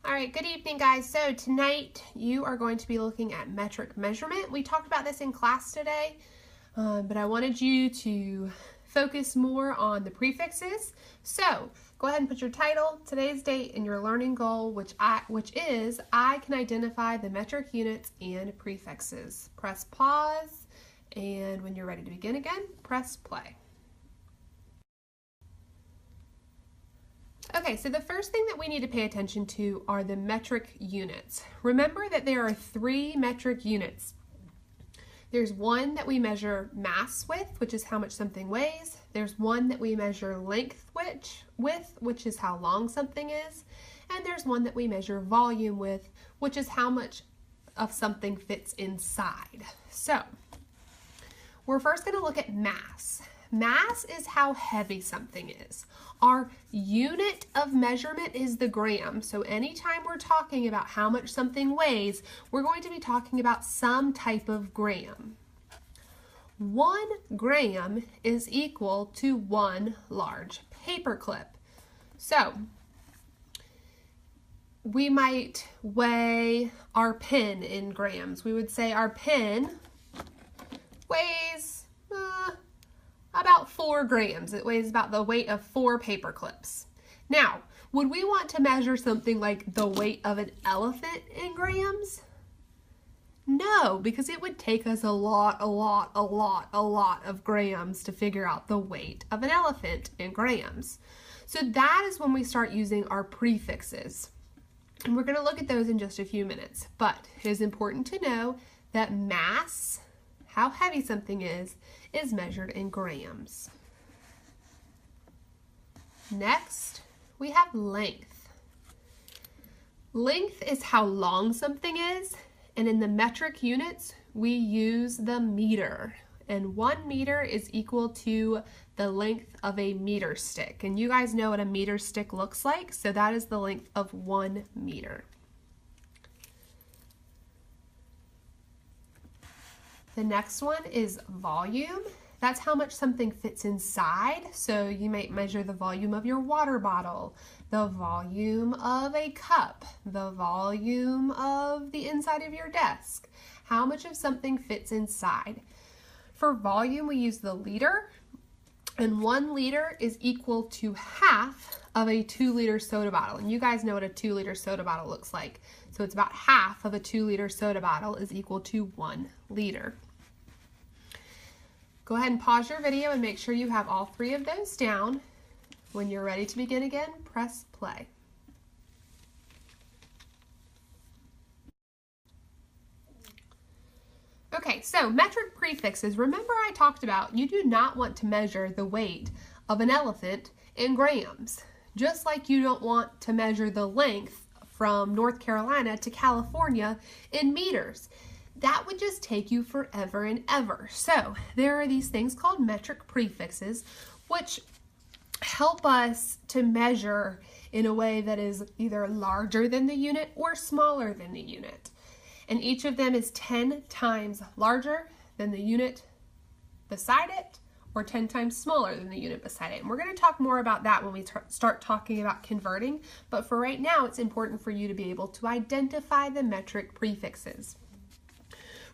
All right, good evening, guys. So tonight you are going to be looking at metric measurement. We talked about this in class today, but I wanted you to focus more on the prefixes. So go ahead and put your title, today's date, and your learning goal, which is I can identify the metric units and prefixes. Press pause, and when you're ready to begin again, press play. Okay, so the first thing that we need to pay attention to are the metric units. Remember that there are 3 metric units. There's one that we measure mass with, which is how much something weighs. There's one that we measure length with, which is how long something is. And there's one that we measure volume with, which is how much of something fits inside. So, we're first going to look at mass. Mass is how heavy something is. Our unit of measurement is the gram. So anytime we're talking about how much something weighs, we're going to be talking about some type of gram. 1 gram is equal to 1 large paper clip. So we might weigh our pen in grams. We would say our pen weighs about 4 grams. It weighs about the weight of 4 paper clips. Now, would we want to measure something like the weight of an elephant in grams? No, because it would take us a lot of grams to figure out the weight of an elephant in grams. So that is when we start using our prefixes. And we're going to look at those in just a few minutes. But it is important to know that mass, how heavy something is measured in grams. Next, we have length. Length is how long something is, and in the metric units, we use the meter. And 1 meter is equal to the length of a meter stick. And you guys know what a meter stick looks like, so that is the length of 1 meter. The next one is volume. That's how much something fits inside. So you might measure the volume of your water bottle, the volume of a cup, the volume of the inside of your desk. How much of something fits inside. For volume, we use the liter, and 1 liter is equal to half of a 2-liter soda bottle. And you guys know what a 2-liter soda bottle looks like. So it's about half of a 2-liter soda bottle is equal to 1 liter. Go ahead and pause your video and make sure you have all 3 of those down. When you're ready to begin again, press play. Okay, so metric prefixes. Remember I talked about you do not want to measure the weight of an elephant in grams, just like you don't want to measure the length from North Carolina to California in meters. That would just take you forever and ever. So there are these things called metric prefixes, which help us to measure in a way that is either larger than the unit or smaller than the unit. And each of them is 10 times larger than the unit beside it, or 10 times smaller than the unit beside it. And we're going to talk more about that when we start talking about converting. But for right now, it's important for you to be able to identify the metric prefixes.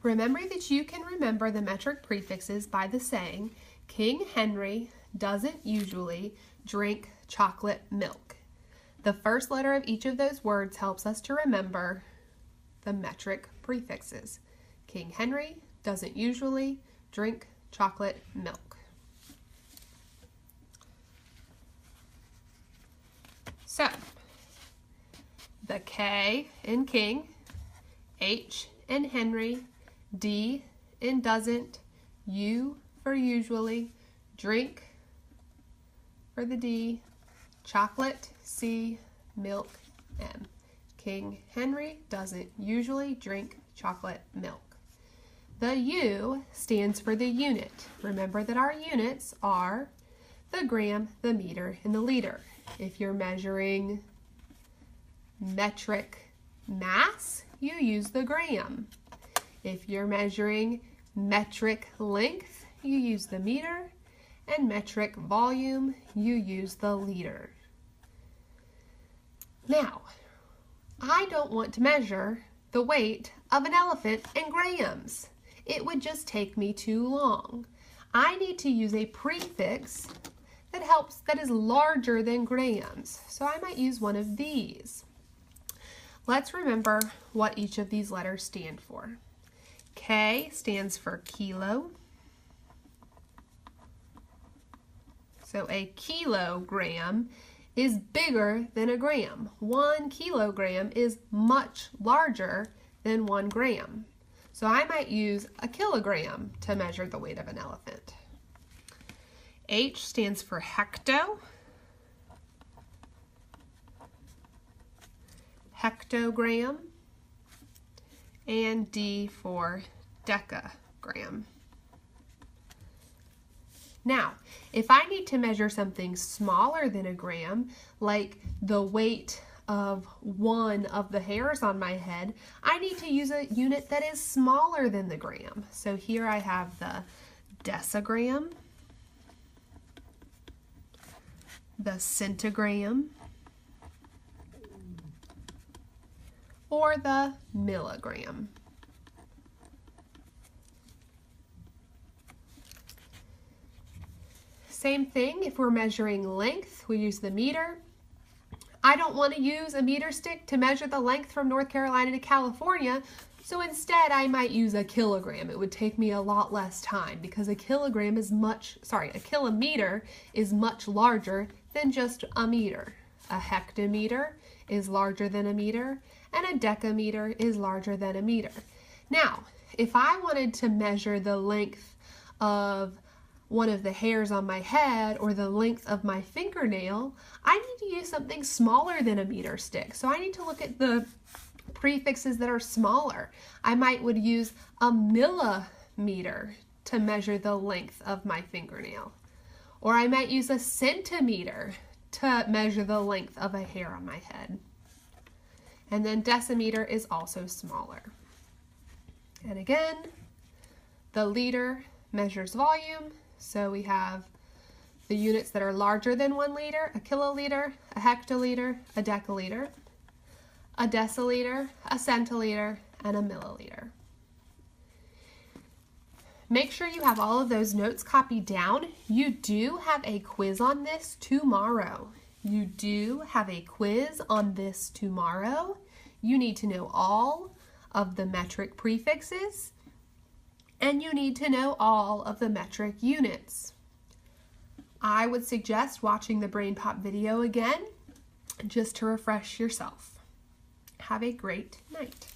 Remember that you can remember the metric prefixes by the saying, King Henry doesn't usually drink chocolate milk. The first letter of each of those words helps us to remember the metric prefixes. King Henry doesn't usually drink chocolate milk. So, the K in King, H in Henry, D in doesn't, U for usually, drink for the D, chocolate, C, milk, M. King Henry doesn't usually drink chocolate milk. The U stands for the unit. Remember that our units are the gram, the meter, and the liter. If you're measuring metric mass, you use the gram. If you're measuring metric length, you use the meter, and metric volume, you use the liter. Now, I don't want to measure the weight of an elephant in grams. It would just take me too long. I need to use a prefix that is larger than grams. So I might use one of these. Let's remember what each of these letters stand for. K stands for kilo. So a kilogram is bigger than a gram. 1 kilogram is much larger than 1 gram. So I might use a kilogram to measure the weight of an elephant. H stands for hecto. Hectogram. And D for decagram. Now, if I need to measure something smaller than a gram, like the weight of one of the hairs on my head, I need to use a unit that is smaller than the gram. So here I have the decigram, the centigram, or the milligram. Same thing, if we're measuring length, we use the meter. I don't want to use a meter stick to measure the length from North Carolina to California, so instead I might use a kilogram. It would take me a lot less time because a kilometer is much larger than just a meter. A hectometer is larger than a meter, and a decameter is larger than a meter. Now, if I wanted to measure the length of one of the hairs on my head or the length of my fingernail, I need to use something smaller than a meter stick. So I need to look at the prefixes that are smaller. I would use a millimeter to measure the length of my fingernail. Or I might use a centimeter to measure the length of a hair on my head. And then decimeter is also smaller. And again, the liter measures volume. So we have the units that are larger than 1 liter, a kiloliter, a hectoliter, a decaliter, a deciliter, a centiliter, and a milliliter. Make sure you have all of those notes copied down. You do have a quiz on this tomorrow. You need to know all of the metric prefixes, and you need to know all of the metric units. I would suggest watching the Brain Pop video again just to refresh yourself. Have a great night.